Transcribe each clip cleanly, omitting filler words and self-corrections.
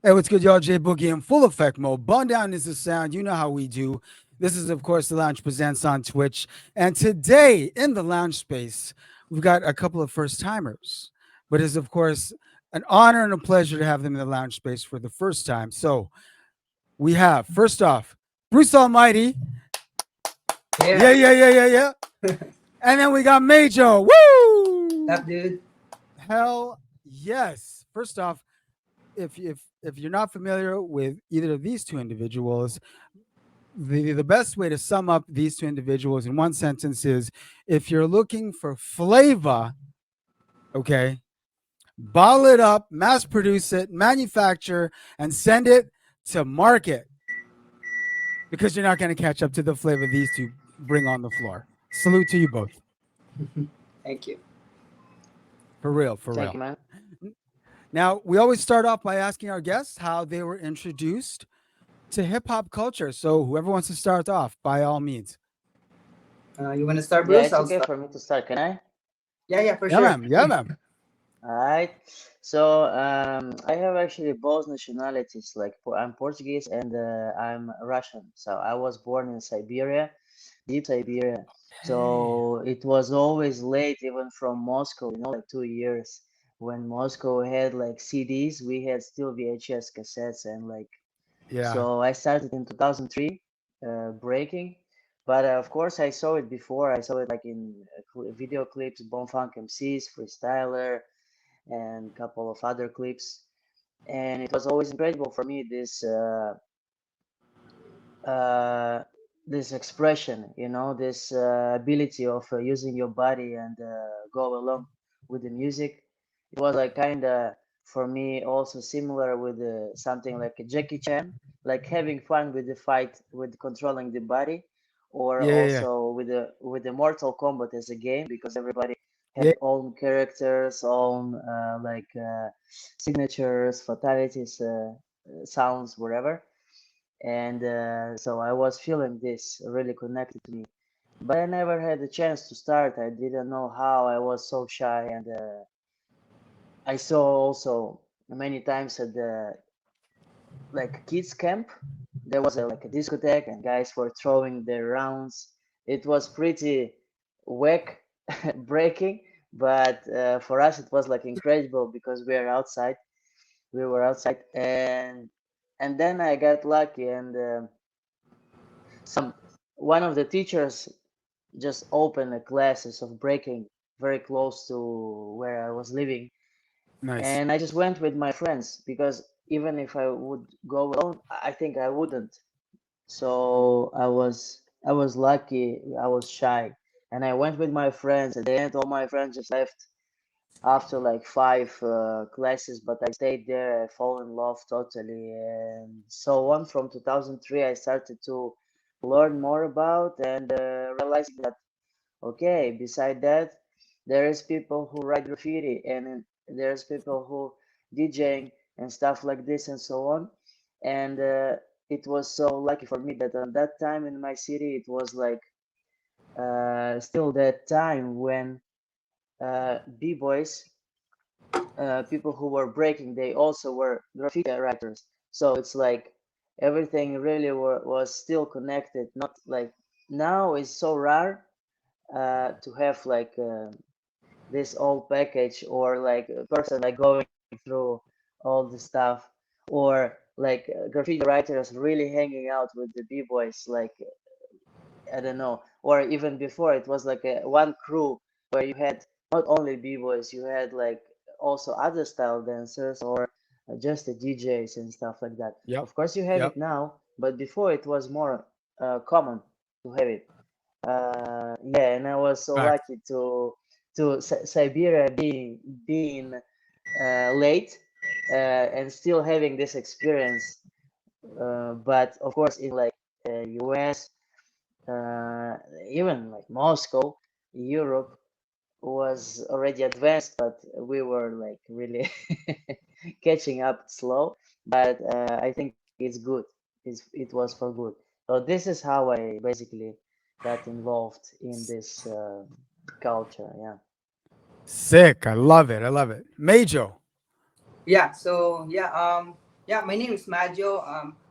Hey, what's good, y'all? J Boogie in full effect mode. Bun down is the sound. You know how we do. This is, of course, the Lounge Presents on Twitch. And today in the lounge space, we've got a couple of first timers. But it's, of course, an honor and a pleasure to have them in the lounge space for the first time. So we have, first off, Bruce Almighty. Yeah, Yeah. yeah, yeah, yeah, yeah. And then we got Majo. Woo! That dude. Hell yes. First off, if you're not familiar with either of these two individuals, the best way to sum up these two individuals in one sentence is if you're looking for flavor, okay, bottle it up, mass produce it, manufacture, and send it to market because you're not going to catch up to the flavor these two bring on the floor. Salute to you both. Thank you. For real, for Thank you, real. man. Now, we always start off by asking our guests how they were introduced to hip hop culture. So, whoever wants to start off, by all means. You want to start, Yeah, Bruce? it's I'll okay start. for me to start. Can I? Yeah, for Yeah, sure. ma'am. Yeah, ma'am. All right. So I have actually both nationalities. Like I'm Portuguese and I'm Russian. So I was born in Siberia, deep Siberia. Hey. So it was always late, even from Moscow. Like 2 years when Moscow had like CDs, we had still VHS cassettes and like. Yeah. So I started in 2003 breaking, but of course I saw it before. I saw it like in video clips, Bone Funk MCs, Freestyler, and a couple of other clips. And it was always incredible for me uh, this expression, this ability of using your body and go along with the music. It was like kind of for me also similar with something like a Jackie Chan, like having fun with the fight, with controlling the body, or Yeah. Yeah. also with the Mortal Kombat as a game because everybody Yeah. have own characters, own signatures, fatalities, sounds, whatever. And so I was feeling this really connected to me, but I never had the chance to start. I didn't know how. I was so shy, and I saw also many times at the like kids camp there was like a discotheque and guys were throwing their rounds. It was pretty whack breaking, but for us it was like incredible because we were outside, and then I got lucky, and some one of the teachers just opened a classes of breaking very close to where I was living, Nice. and I just went with my friends because even if I would go alone, I think I wouldn't. So I was lucky. I was shy, and I went with my friends. At the end, all my friends just left after like five classes, but I stayed there. I fall in love totally, and so on. From 2003, I started to learn more about and realizing that okay, beside that, there is people who write graffiti and there's people who DJing and stuff like this and so on. And it was so lucky for me that on that time in my city, it was like still that time when b-boys, people who were breaking, they also were graffiti writers. So it's like everything really was still connected. Not like now is so rare to have like this whole package or like a person like going through all the stuff or like graffiti writers really hanging out with the b-boys like I don't know, or even before it was like a one crew where you had not only b-boys, you had like also other style dancers or just the DJs and stuff like that. Yep. Of course you have Yep. it now, but before it was more common to have it. Yeah, and I was so Fact. lucky to Siberia being late and still having this experience. But of course, in like US, uh, even like Moscow, Europe was already advanced, but we were like really catching up slow. But I think it's good. It was for good. So this is how I basically got involved in this culture. Yeah. Sick. I love it. I love it. Majo. Yeah. So yeah. Yeah, my name is Majo.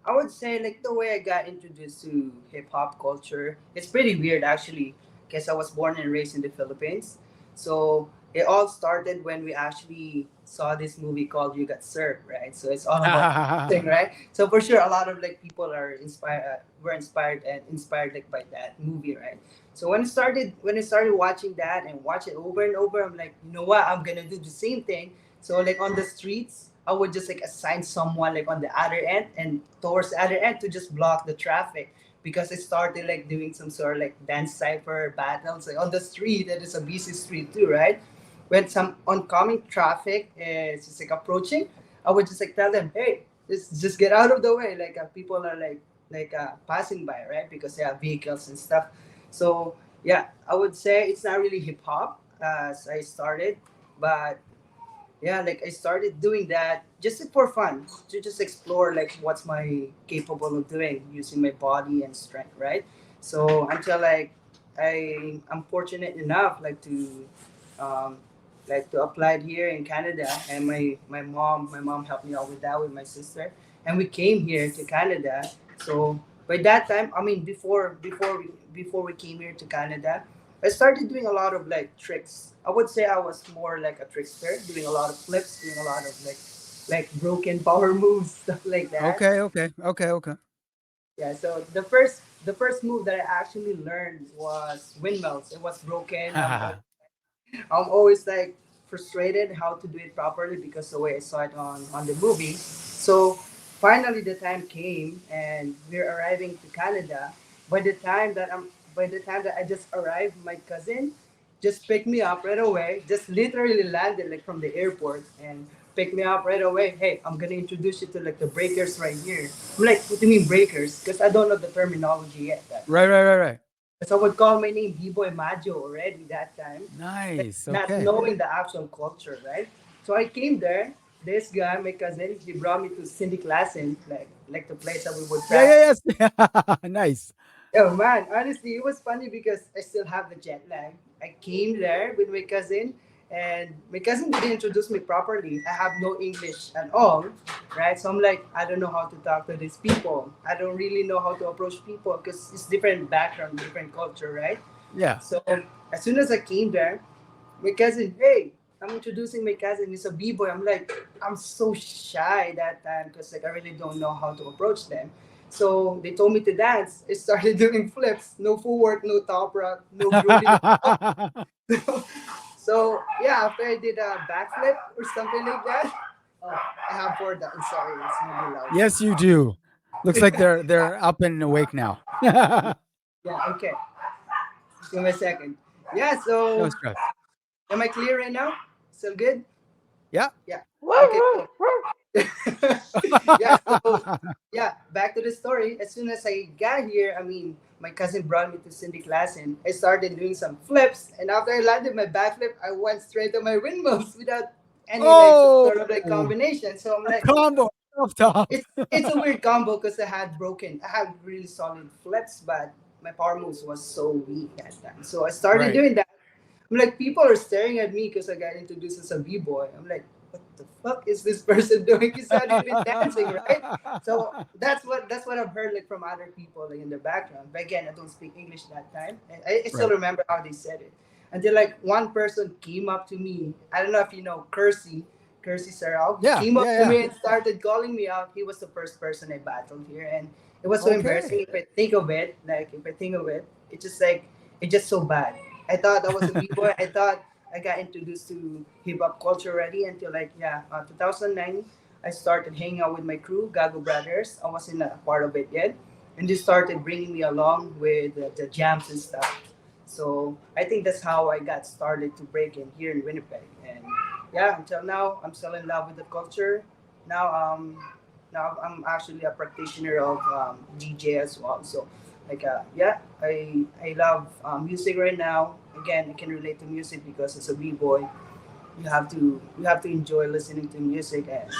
I would say like the way I got introduced to hip hop culture, it's pretty weird actually, because I was born and raised in the Philippines. So it all started when we actually saw this movie called You Got Served, right? So it's all about thing, right? So for sure, a lot of like people are inspired, were inspired like by that movie, right? So when I started watching that and watch it over and over, I'm like, you know what? I'm gonna do the same thing. So like on the streets, I would just like assign someone like on the other end and towards the other end to just block the traffic, because I started like doing some sort of like dance cipher battles like on the street. That is a busy street too, right? When some oncoming traffic is just like approaching, I would just like tell them, hey, just get out of the way. Like people are passing by, right? Because they have vehicles and stuff. So yeah, I would say it's not really hip hop as I started, but yeah, like I started doing that just for fun, to just explore like what's my capable of doing using my body and strength, right? So until I'm fortunate enough um to apply it here in Canada, and my mom helped me out with that with my sister, and we came here to Canada. So by that time, I mean before we came here to Canada, I started doing a lot of like tricks. I would say I was more like a trickster, doing a lot of flips, doing a lot of like broken power moves, stuff like that. Okay, okay, okay, okay. Yeah. So the first move that I actually learned was windmills. It was broken. I'm always like frustrated how to do it properly because the way I saw it on the movie. So finally the time came and we're arriving to Canada. By the time that I just arrived, my cousin just picked me up right away, just literally landed like from the airport and picked me up right away. Hey, I'm gonna introduce you to like the breakers right here. I'm like, what do you mean breakers? Because I don't know the terminology yet. Right, right, right, right. So I would call my name B-Boy Majo already that time, like Nice. not Okay. knowing the actual culture, right? So I came there. This guy, my cousin, he brought me to Cindy Klassen, like the place that we would Yeah, practice. yeah, yes. Nice. Oh man, honestly, it was funny because I still have the jet lag. I came there with my cousin, and my cousin didn't introduce me properly. I have no English at all, right? So I'm like, I don't know how to talk to these people. I don't really know how to approach people because it's different background, different culture, right? Yeah. So as soon as I came there, my cousin, hey, I'm introducing my cousin. He's a b-boy. I'm like, I'm so shy that time because like I really don't know how to approach them. So they told me to dance. I started doing flips, no footwork, no top rock, no groovy. So yeah, after I did a backflip or something like that. Oh, I have poured that. I'm sorry, it's maybe Yes, you do. Looks like loud. they're up and awake now. No Yeah, okay. Give me a second. Yeah, so stress. am I clear right now? Still good? Yeah. Yeah. Okay, cool. Yeah, so yeah, back to the story. As soon as I got here, I mean, my cousin brought me to Cindy class and I started doing some flips. And after I landed my backflip, I went straight to my windmills without any like Oh, sort of like combination. So I'm a like, combo off top. it's a weird combo because I had really solid flips, but my power moves was so weak at that. So I started Right. doing that. I'm like, people are staring at me because I got introduced as a b-boy. I'm like, what the fuck is this person doing? He's not even dancing, right? So that's what I've heard like from other people like in the background. But again, I don't speak English that time, and I still Right. remember how they said it. Until like one person came up to me. I don't know if you know Kersey Sarao. He Yeah, came up yeah, to yeah. me and started calling me out. He was the first person I battled here, and it was so embarrassing. Okay. If I think of it, it's just like it's just so bad. I thought I was a b-boy. I thought I got introduced to hip hop culture already until 2009. I started hanging out with my crew, Gago Brothers. I wasn't a part of it yet, and they started bringing me along with the jams and stuff. So I think that's how I got started to break in here in Winnipeg. And yeah, until now, I'm still in love with the culture. Now, now I'm actually a practitioner of DJ as well. So yeah, I love music right now. Again, I can relate to music because as a b-boy, you have to enjoy listening to music, and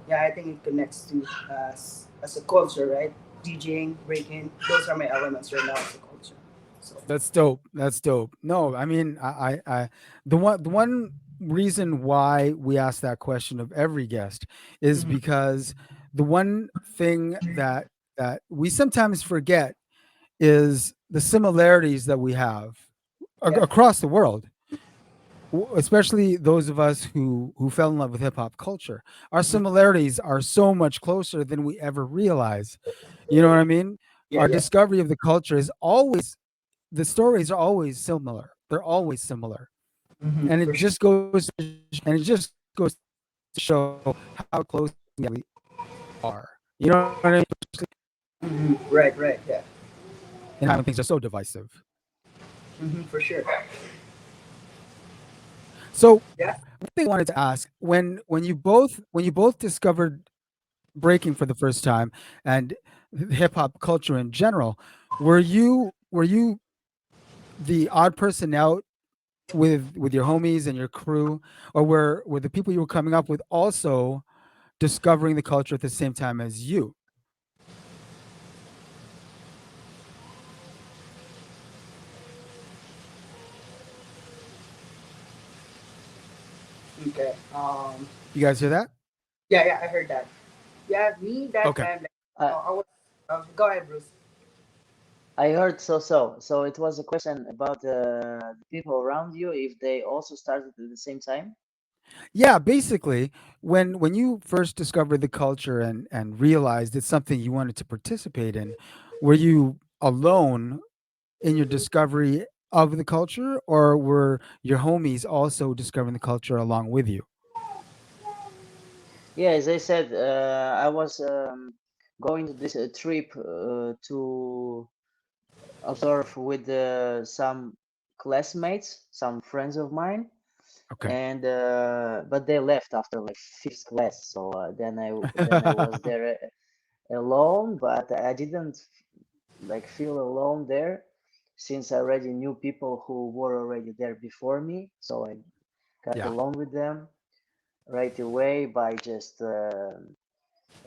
yeah, I think it connects to us as a culture, right? DJing, breaking, those are my elements right now as a culture. So That's dope. That's dope. No, I mean, the one reason why we ask that question of every guest is mhm. because the one thing that we sometimes forget is the similarities that we have Yeah. across the world, especially those of us who fell in love with hip hop culture. Our Mhm. similarities are so much closer than we ever realize. You know what I mean? Yeah. Our Yeah. discovery of the culture is always, the stories are always similar. They're always similar, and it For sure. just goes to show how close we are. You know what I mean? Right. Right. Yeah. And how things are so divisive. For sure. So Yeah. one thing I wanted to ask, when you both discovered breaking for the first time and hip hop culture in general, were you the odd person out with your homies and your crew, or were the people you were coming up with also discovering the culture at the same time as you? Okay. You guys hear that? Yeah. Yeah. I heard that. Yeah. Me that Okay. time. Like, I I was. Go ahead, Bruce. I heard so. So it was a question about the people around you if they also started at the same time. Yeah, basically, when you first discovered the culture and realized it's something you wanted to participate in, were you alone in your discovery of the culture, or were your homies also discovering the culture along with you? Yeah, as I said, I was going to this trip to observe with some classmates, some friends of mine, Okay. and but they left after like fifth class. So then I was there alone, but I didn't like feel alone there since I already knew people who were already there before me. So I got Yeah. along with them right away by just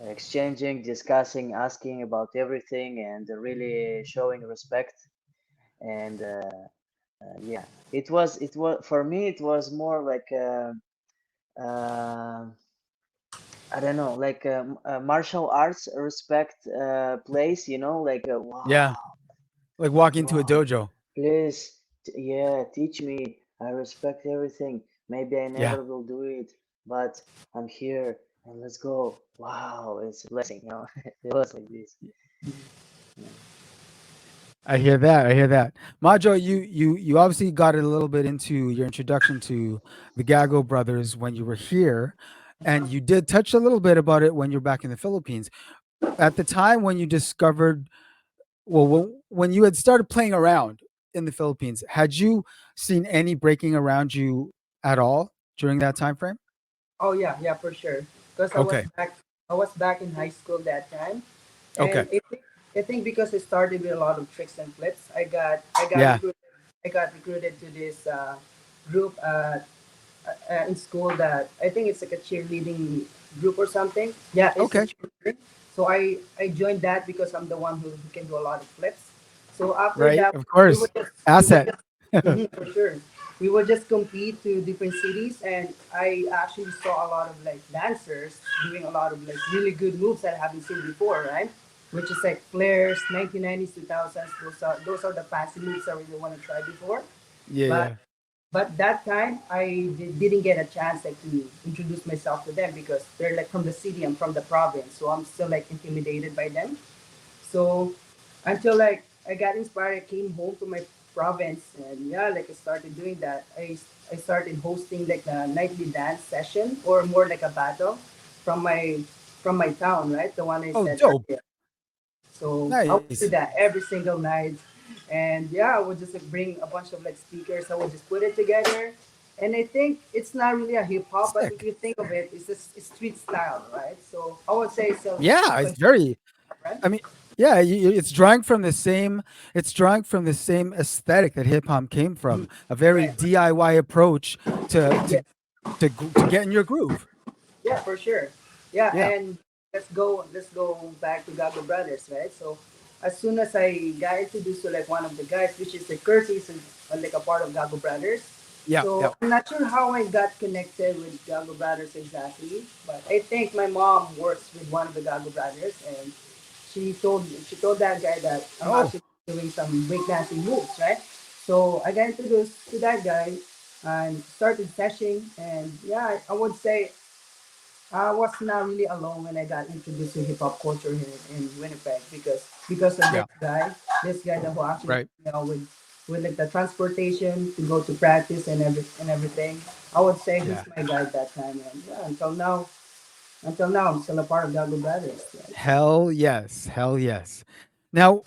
exchanging, discussing, asking about everything, and really showing respect. And yeah, it was for me. It was more like uh, I don't know, like a martial arts respect place. Like Yeah. wow, Like walking into a wow, dojo. please, yeah, teach me. I respect everything. Maybe I Yeah. never will do it, but I'm here and let's go. Wow, it's a blessing. It was like this. Yeah. I hear that. I hear that. Majo, you obviously got it a little bit into your introduction to the Gago brothers when you were here, and you did touch a little bit about it when you're back in the Philippines. At the time when you discovered, well, when you had started playing around in the Philippines, had you seen any breaking around you at all during that time frame? Oh yeah. Yeah. For sure. Because I was Okay. back. I was back in high school that time, Okay. and I think because it started with a lot of tricks and flips, I got Yeah. recruited. I got recruited to this group in school that I think it's like a cheerleading group or something. Yeah, it's a Okay. cheerleader. So I joined that because I'm the one who can do a lot of flips. So after Right. that, Of we would course. just we would Asset. just for sure. We would just compete to different cities, and I actually saw a lot of like dancers doing a lot of like really good moves that I haven't seen before, right? Which is like flares, 1990s, 2000s. Those are the fancy moves I really want to try before. Yeah. But Yeah. that time I didn't get a chance like to introduce myself to them because they're like from the city, I'm from the province, so I'm still like intimidated by them. So until like I got inspired, I came home to my province, and yeah, like I started doing that. I started hosting like a nightly dance session or more like a battle from my from my town, right? The one I Oh, said dope. earlier. So I would Nice. do that every single night. And yeah, I would just like bring a bunch of like speakers. I would just put it together. And I think it's not really a hip hop, but if Sick. you think of it, it's just it's street style, right? So I would say so. Yeah. It's very. Right? I mean, yeah, it's drawing from the same. It's drawing from the same aesthetic that hip hop came from. A very Right. DIY approach to Yeah. to to get in your groove. Yeah, for sure. Yeah, Yeah. and let's go back to Gago Brothers, right? So as soon as I got introduced to like one of the guys, which is the Curtis, and like a part of Gago Brothers. Yeah, So yeah. I'm not sure how I got connected with Gago Brothers exactly, but I think my mom works with one of the Gago Brothers, and she told that guy that I'm Oh, actually doing some breakdancing moves, right? So I got introduced to that guy and started seshing, and yeah, I would say I was not really alone when I got introduced to hip hop culture here in Winnipeg because of yeah. this guy that who actually Right. with like the transportation to go to practice and everything. I would say he's Yeah. my guide that time, and yeah, until now I'm still a part of Gago Brothers. Right? Hell yes. Hell yes. Now,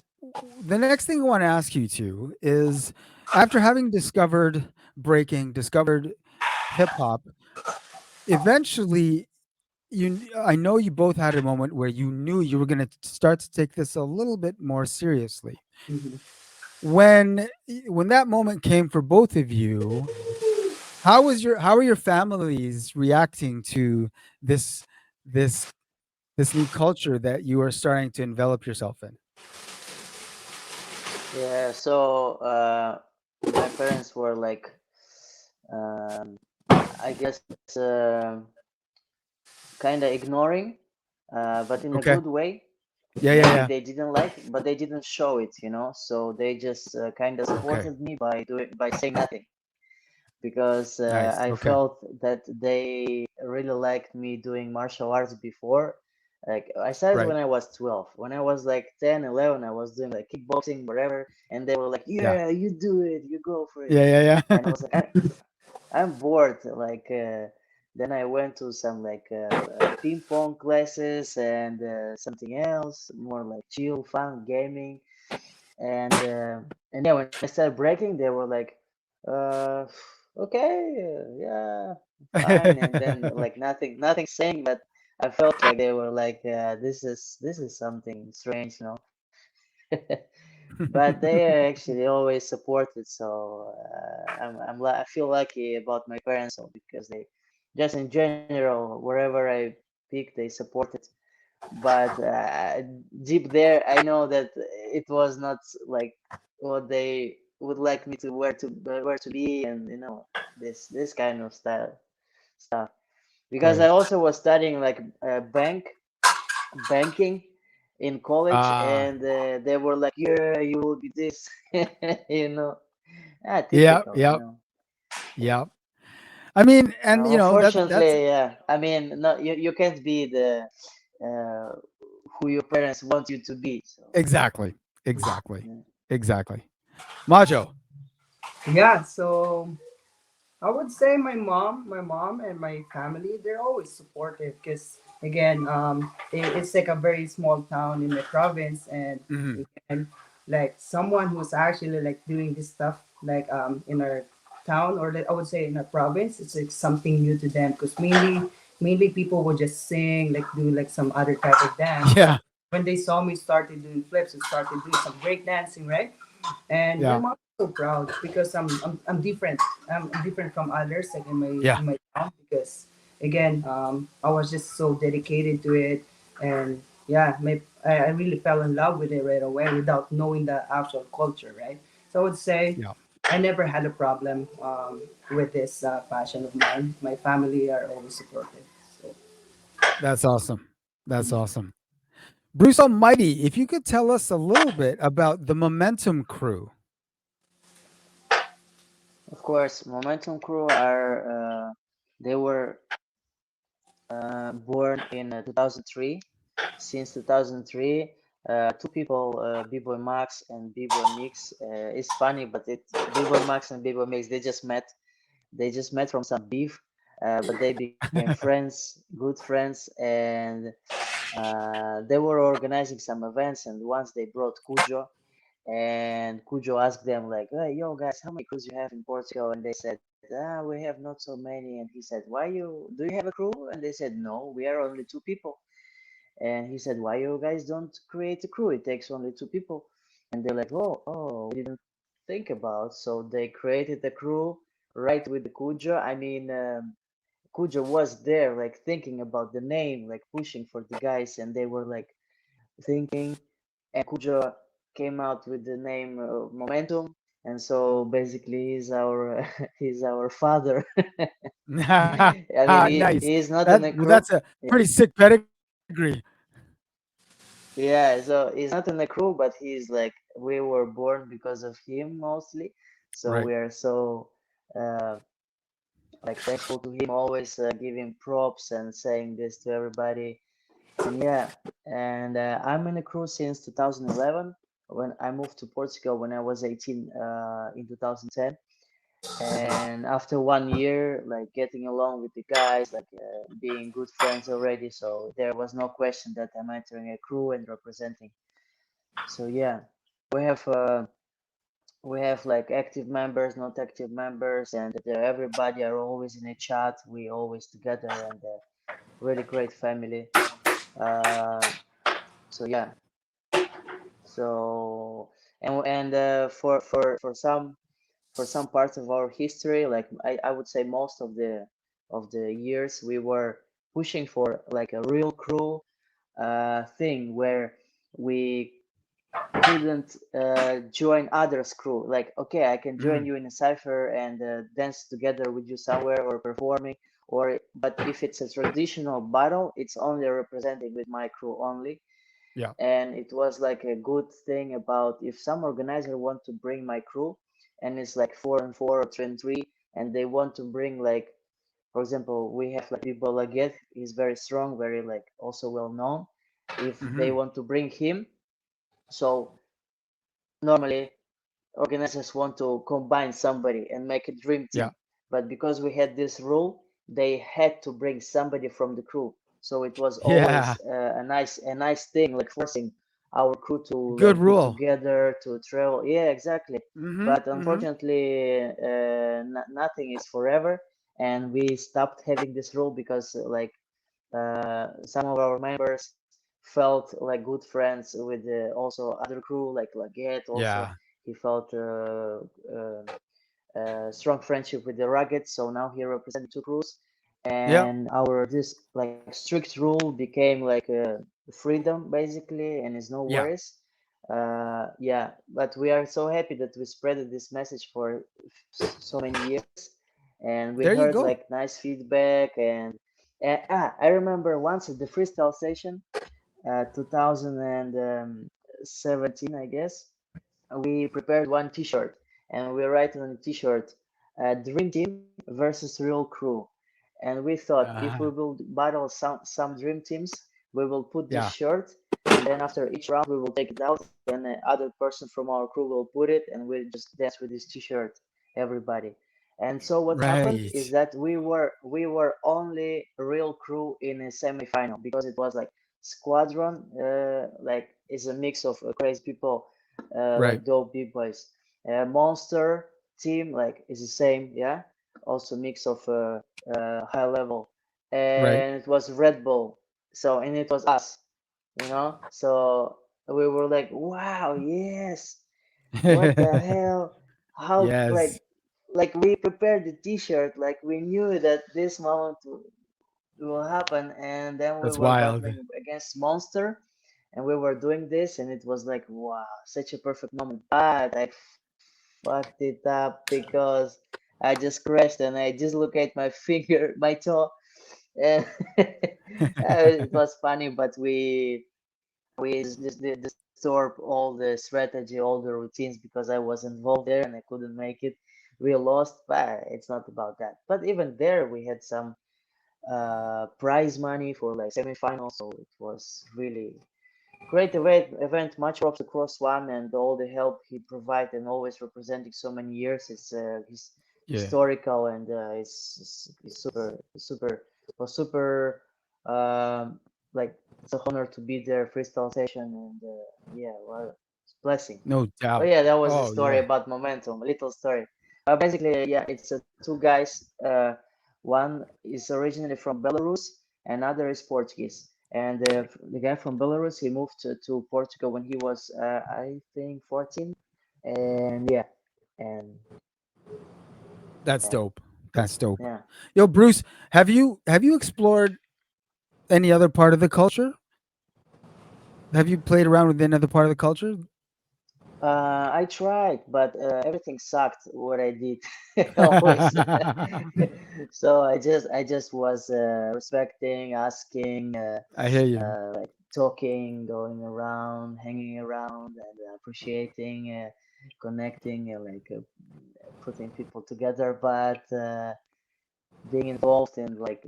the next thing I want to ask you to is after having discovered breaking, discovered hip hop, eventually I know you both had a moment where you knew you were going to start to take this a little bit more seriously. Mhm. When that moment came for both of you, how are your families reacting to this this this new culture that you are starting to envelop yourself in? Yeah, so my parents were like, um, I guess, kind of ignoring, but in a Okay. good way. Yeah, yeah, Maybe yeah. they didn't like, but they didn't show it, you know. So they just kind of Okay. supported me by saying nothing, because Nice. I Okay. felt that they really liked me doing martial arts before. Like I started Right. when I was 12. When I was like 10, 11, I was doing like kickboxing, whatever, and they were like, Yeah. "Yeah, you do it, you go for it." Yeah, yeah, And I yeah. was like, I'm bored. Like then I went to some like ping pong classes and something else, more like chill, fun gaming. And yeah, when I started breaking, they were like, uh, okay, yeah, fine. And then like nothing saying, but I felt like they were like, this is something strange, you know. But they actually always supported, so I feel lucky about my parents, so because they just in general wherever I pick they supported. But deep there I know that it was not like what they would like me to where to be, and you know, this kind of stuff, because I Right. also was studying like banking in college, Ah, and they were like, "Yeah, you will be this," you know. yeah, Typical, you yeah, know. yeah. I mean, and that's Unfortunately, yeah. I mean, no, you can't be the uh, who your parents want you to be. So, exactly, exactly, yeah. exactly. Majo. Yeah, so I would say my mom and my family, they're always supportive because again, it's like a very small town in the province, and Hmm. again, like someone who's actually like doing this stuff like in our town or I would say in our province, it's like something new to them because mainly people would just sing like do like some other type of dance, but Yeah, when they saw me started doing flips and started doing some break dancing, right? And my yeah, mom is so proud because I'm different. I'm different from others like yeah. in my town because again I was just so dedicated to it, and yeah I really fell in love with it right away without knowing the actual culture, right? So I would say Yeah. I never had a problem with this passion of mine. My family are always supportive. So That's awesome. That's awesome. Bruce Almighty, if you could tell us a little bit about the Momentum Crew. Of course, Momentum Crew are they were born in 2003. Since 2003, two people, B-Boy Max and B-Boy Mix. It's funny, but it B-Boy Max and B-Boy Mix, they just met. They just met from some beef, but they became friends, good friends, and they were organizing some events. And once they brought Cujo, and Cujo asked them like, "Hey, yo guys, how many crews you have in Portugal?" And they said, "We have not so many." And he said, "Why you do you have a crew?" And they said, "No, we are only two people." And he said, "Why you guys don't create a crew? It takes only two people." And they're like, "Oh, we didn't think about." So they created a crew right with the Cujo. I mean, Cujo was there, like thinking about the name, like pushing for the guys, and they were like thinking. And Cujo came out with the name Momentum, and so basically he's our he's our father. I mean, Nice. he's not in That's a a crew. pretty Yeah, sick pedigree. yeah, so he's not in a crew, but he's like we were born because of him mostly. So Right. we are so uh, like thankful to him, always giving props and saying this to everybody. And yeah, and I'm in a crew since 2011 when I moved to Portugal when I was 18 in 2010. And after 1 year, like getting along with the guys, like being good friends already, so there was no question that I'm entering a crew and representing. So yeah, we have like active members, not active members, and everybody are always in a chat. We always together and really great family. Uh, so yeah, so for some parts of our history, like I would say most of the years we were pushing for like a real crew thing where we couldn't join others crew. Like, okay, I can join Mhm. you in a cipher and dance together with you somewhere or performing, or but if it's a traditional battle, it's only representing with my crew only. Yeah. And it was like a good thing about if some organizer want to bring my crew and it's like 4 and 4 or 3 and 3, and they want to bring like, for example, we have like people like Get, he's very strong, very like also well known. If they Mhm. want to bring him, so normally organizers want to combine somebody and make a dream Yeah. team. But because we had this rule, they had to bring somebody from the crew. So it was Yeah. always a nice thing, like forcing our crew to Good like be rule. together to travel. Yeah, exactly. Mhm. But Mhm. unfortunately, nothing is forever, and we stopped having this rule because like some of our members felt like good friends with also other crew like Laget also Yeah. he felt strong friendship with the Rugged, so now he represented two crews, Yep. and our this like strict rule became like freedom basically, and is no Yeah. worries. Yeah, but we are so happy that we spread this message for so many years, and we There you heard go. like nice feedback, and I remember once at the freestyle session, 2017, I guess, we prepared one T-shirt, and we write on the T-shirt, "Dream Team versus Real Crew." And we thought if we Uh-huh. will battle some dream teams, we will put this Yeah. shirt, and then after each round we will take it out, and the other person from our crew will put it, and we'll just dance with this T-shirt, everybody. And so what happened is Right. that we were only real crew in a semi-final because it was like squadron, like is a mix of crazy people, Right. like dope big boys. Monster team like is the same, yeah. Also mix of high level, Right. and it was Red Bull. So and it was us, you know. So we were like, wow, yes. What the hell? How Yes. like we prepared the T-shirt, like we knew that this moment will happen, and then we That's were wild. battling against Monster, and we were doing this, and it was like wow, such a perfect moment. But I fucked it up because I just crashed and I just look at my finger, my toe, and it was funny. But we just disturb all the strategy, all the routines because I was involved there and I couldn't make it. We lost, but it's not about that. But even there, we had some prize money for like semifinals, so it was really great event. Much props to Cross One and all the help he provided and always representing so many years. It's Yeah. historical and it's super was super like it's a honor to be there freestyle session and yeah, well, it's a blessing. No Oh doubt. yeah, that was the Oh story yeah. about momentum, a little story. Basically, yeah, it's two guys. One is originally from Belarus, another is Portuguese. And the guy from Belarus, he moved to Portugal when he was, I think, 14. And yeah, and That's yeah, dope. That's dope. yeah. Yo, Bruce, have you explored any other part of the culture? Have you played around with another part of the culture? I tried, but everything sucked. What I did always. So I just was respecting, asking, I hear you. like talking, going around, hanging around, and appreciating, connecting, putting people together. But being involved in like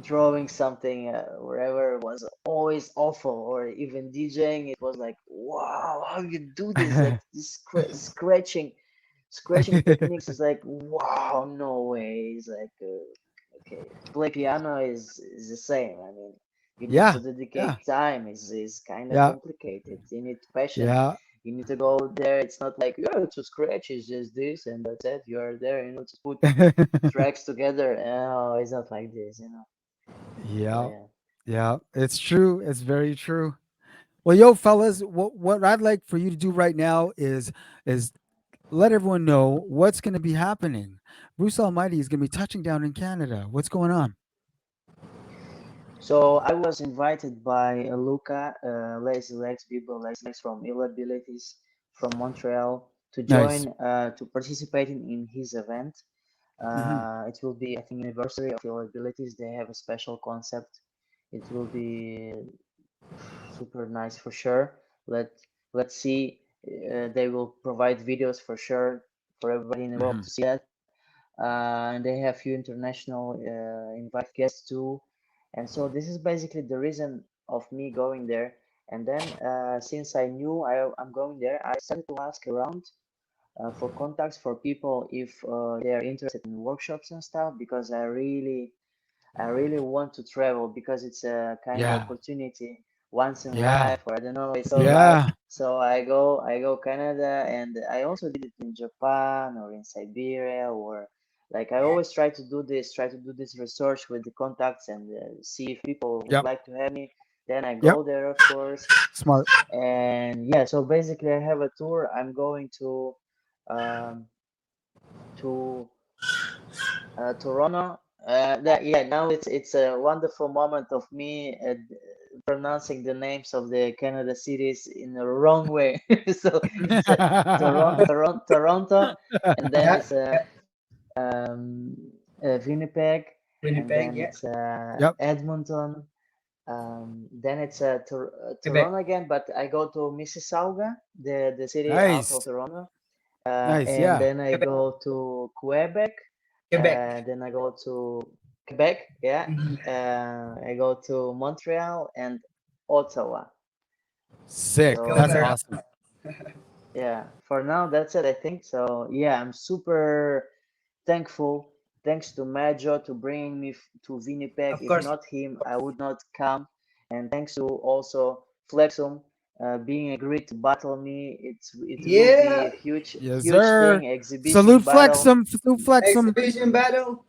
drawing something wherever was always awful, or even DJing, it was like, wow, how you do this, like this scratching techniques is like, wow, no way. It's like okay, play piano is the same. I mean, you need Yeah, to yeah, dedicate time. It's kind of yeah, complicated. You need passion. yeah. You need to go there. It's not like, yeah, to scratch is just this and that's it. You are there, to put tracks together. Oh, it's not like this. So Yeah, yeah. yeah. It's true. It's very true. Well, yo, fellas, what I'd like for you to do right now is let everyone know what's going to be happening. Bruce Almighty is going to be touching down in Canada. What's going on? So I was invited by Luca, Lazy Legs, people Lazy Legs from Ill Abilities from Montreal to Nice. join, to participate in his event. Hmm. It will be, I think, anniversary of Ill Abilities. They have a special concept. It will be super nice for sure. Let's see. They will provide videos for sure for everybody in Europe Hmm. to see that. And they have few international invite guests too. And so this is basically the reason of me going there. And then since I knew I'm going there, I started to ask around for contacts for people if they are interested in workshops and stuff, because I really want to travel, because it's a kind of Yeah, opportunity once in yeah, life, or I don't know, it's so right. yeah. So I go Canada, and I also did it in Japan or in Siberia, or like I always try to do this research with the contacts, and see if people would Yep, like to have me. Then I yep. go there, of course. Smart. And yeah, so basically I have a tour. I'm going um, to Toronto. That yeah, now it's a wonderful moment of me pronouncing the names of the Canada cities in the wrong way. So it's Toronto, and then Yeah, it's yeah. Winnipeg, and Winnipeg, then yeah. it's Yep. Edmonton. Then it's Quebec. Toronto again, but I go to Mississauga, the city out of Nice. Toronto, Nice. and Yeah. then I Quebec. go to Quebec, Quebec. then I go to Quebec, yeah. Mhm. I go to Montreal and Ottawa. Sick. Those That's So are awesome. yeah, for now that's it, I think. So yeah, I'm super thankful. Thanks to Majo to bringing me to Winnipeg. of If course. not him, I would not come. And thanks to also Flexum being agreed to battle me. It will be Yeah. a huge Yes, huge sir. thing, exhibition Salute battle. Flexum. Salute Flexum. Exhibition battle.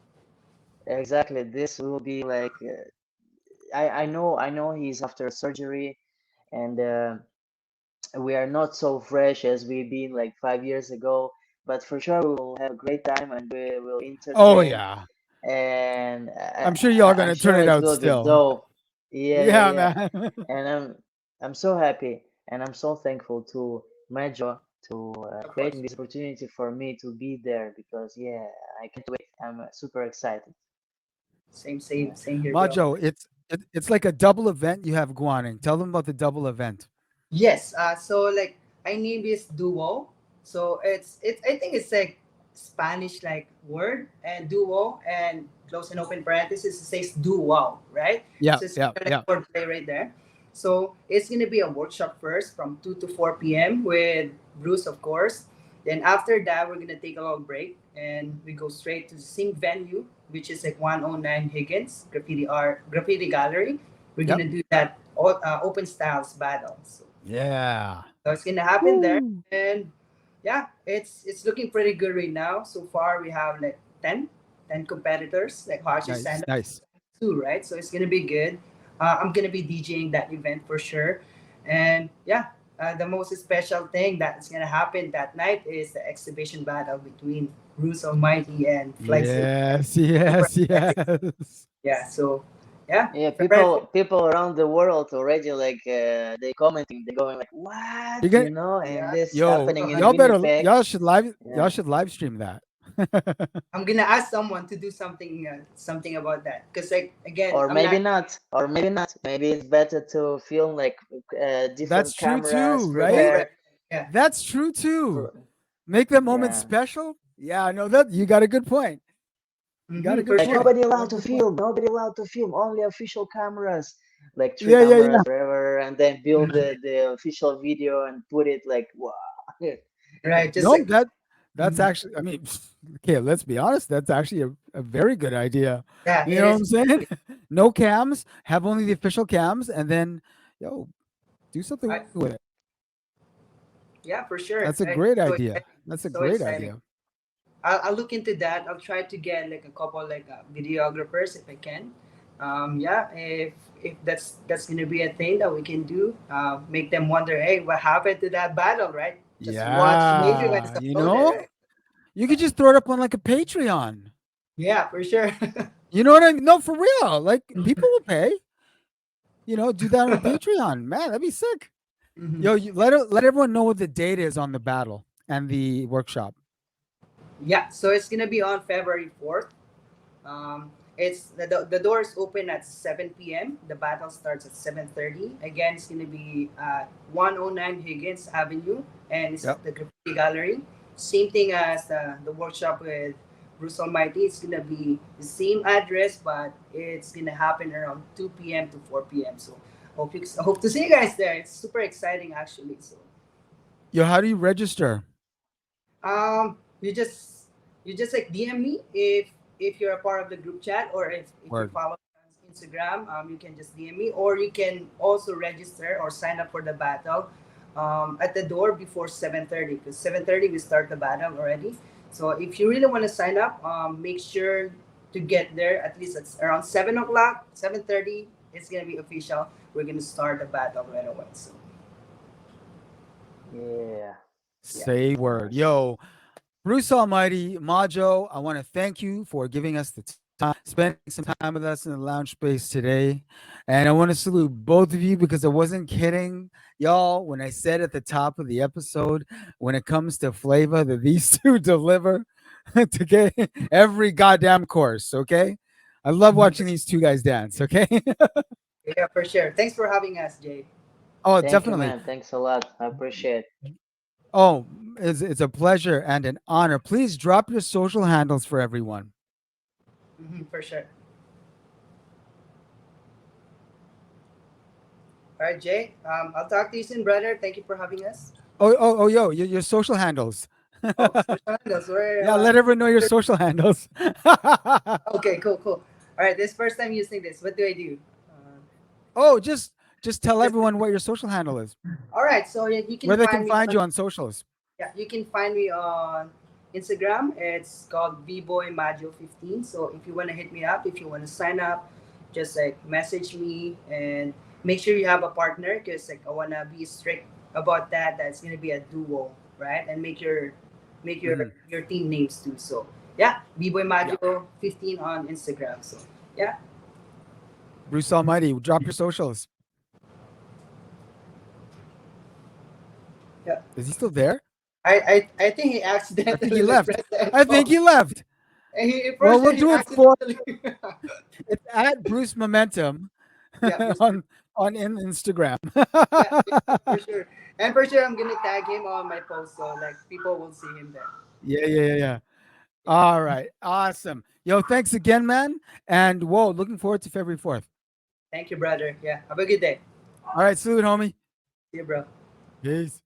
Exactly. This will be like I know he's after surgery, and we are not so fresh as we've been like 5 years ago. But for sure, we will have a great time, and we will Oh entertain, yeah. and I'm sure y'all I'm gonna turn sure it it out will be still. dope. Yeah, yeah, Yeah, yeah. man. And I'm so happy, and I'm so thankful to Majo to Of creating course. this opportunity for me to be there, because yeah, I can't wait. I'm super excited. Same, Yeah. same, same here, bro. Majo, it's like a double event you have Guaning. Tell them about the double event. Yes. So like I name this duo. So it's I think it's like Spanish like word and duo and close and open parenthesis it says duo, right? Yeah, So it's yeah, kind of like yeah. wordplay right there. So it's gonna be a workshop first from 2 to 4 p.m. with Bruce, of course. Then after that, we're gonna take a little break and we go straight to the same venue, which is like 109 Higgins Graffiti Gallery. We're Yep. gonna do that open styles battle. Yeah. So it's gonna happen there, Woo. and yeah, it's looking pretty good right now. So far, we have like 10 competitors, like Harsh's Nice, stand up nice. too, right? So it's gonna be good. I'm gonna be DJing that event for sure, and yeah, the most special thing that's gonna happen that night is the exhibition battle between Bruce Almighty and Flexing. Yes, Super yes, excited. yes. Yeah, so Yeah, Yeah, February people around the world already like they commenting, they going like, what? You get And yeah. this yo, happening in y'all better Winnipeg. y'all Yeah. should live stream that. I'm gonna ask someone to do something about that. Cause like again, Or I'm maybe not. not. Or maybe not. Maybe it's better to film like That's different true cameras, too, right? Correct. prepare. Yeah. That's true too. For, Make that moment yeah. special. Yeah, no, that you got a good point. You got a For good Like sure. point. nobody You got allowed a to good point. film. Nobody allowed to film. Only official cameras, like three Yeah, yeah, cameras, yeah. whatever, and then build Mhm. the official video and put it like wow. Right. Just No, like. that's Mhm. actually. I mean, okay, let's be honest. That's actually a very good idea. Yeah, You it know what is. I'm saying? No cams. Have only the official cams, and then yo, do something I, with it. yeah, for sure. That's a Like great so idea. exciting. That's a So great exciting. idea. I'll look into that. I'll try to get like a couple like videographers if I can. Yeah, if that's gonna be a thing that we can do, make them wonder, hey, what happened to that battle, right? Just watch the movie when it's Yeah, you uploaded, know, right? you could just throw it up on like a Patreon. Yeah, for sure. You know what I mean? No, for real. Like people will pay. Do that on a Patreon. Man, that'd be sick. Mhm. Yo, let everyone know what the date is on the battle and the workshop. Yeah, so it's gonna be on February 4th. It's the doors open at 7 p.m. The battle starts at 7:30. Again, it's gonna be 109 Higgins Avenue, and it's Yep. at the Graffiti Gallery. Same thing as the workshop with Bruce Almighty. It's gonna be the same address, but it's gonna happen around 2 p.m. to 4 p.m. So hope to see you guys there. It's super exciting actually. So Yo, how do you register? you just like DM me if you're a part of the group chat, or if you Word. follow me on Instagram. You can just DM me, or you can also register or sign up for the battle at the door before 7:30, because 7:30 we start the battle already. So if you really want to sign up, make sure to get there at least at around 7 o'clock, 7:30. It's gonna be official. We're gonna start the battle right away. So Yeah. yeah. Say word. Yo, Bruce Almighty, Majo, I want to thank you for giving us the time, spending some time with us in the lounge space today. And I want to salute both of you because I wasn't kidding, y'all, when I said at the top of the episode, when it comes to flavor, that these two deliver to get every goddamn course, okay? I love Mhm. watching these two guys dance, okay? Yeah, for sure. Thanks for having us, Jay. Oh, Thank you, definitely. man. Thanks a lot. I appreciate. Oh, it's a pleasure and an honor. Please drop your social handles for everyone. For sure. All right, Jay. I'll talk to you soon, brother. Thank you for having us. Oh, yo, your social handles. Oh, social handles. Where? Yeah, let everyone know your social handles. Okay, cool, cool. All right, this first time using this. What do I do? Oh, just tell Just everyone what your social handle is, all right. So you can where they can find me find on you on socials. yeah, you can find me on Instagram. It's called BBoyMajo15. So if you want to hit me up, if you want to sign up, just like message me, and make sure you have a partner, because like I wanna be strict about that. That's gonna be a duo, right? And make Mhm. your team names too. So yeah, Yeah, BBoyMajo15 on Instagram. So yeah, Bruce Almighty, drop your socials. yeah. Is he still there? I think he I think he accidentally like left. pressed the I think info. he left. And he Well, first we'll he do it for accidentally it's at Bruce Momentum yeah, on in Instagram. yeah, for sure. And for sure, I'm gonna tag him on my post, so like people will see him there. Yeah. Yeah. All right, awesome. Yo, thanks again, man. And whoa, looking forward to February 4th. Thank you, brother. Yeah. Have a good day. All right, salute, homie. See you, bro. Peace.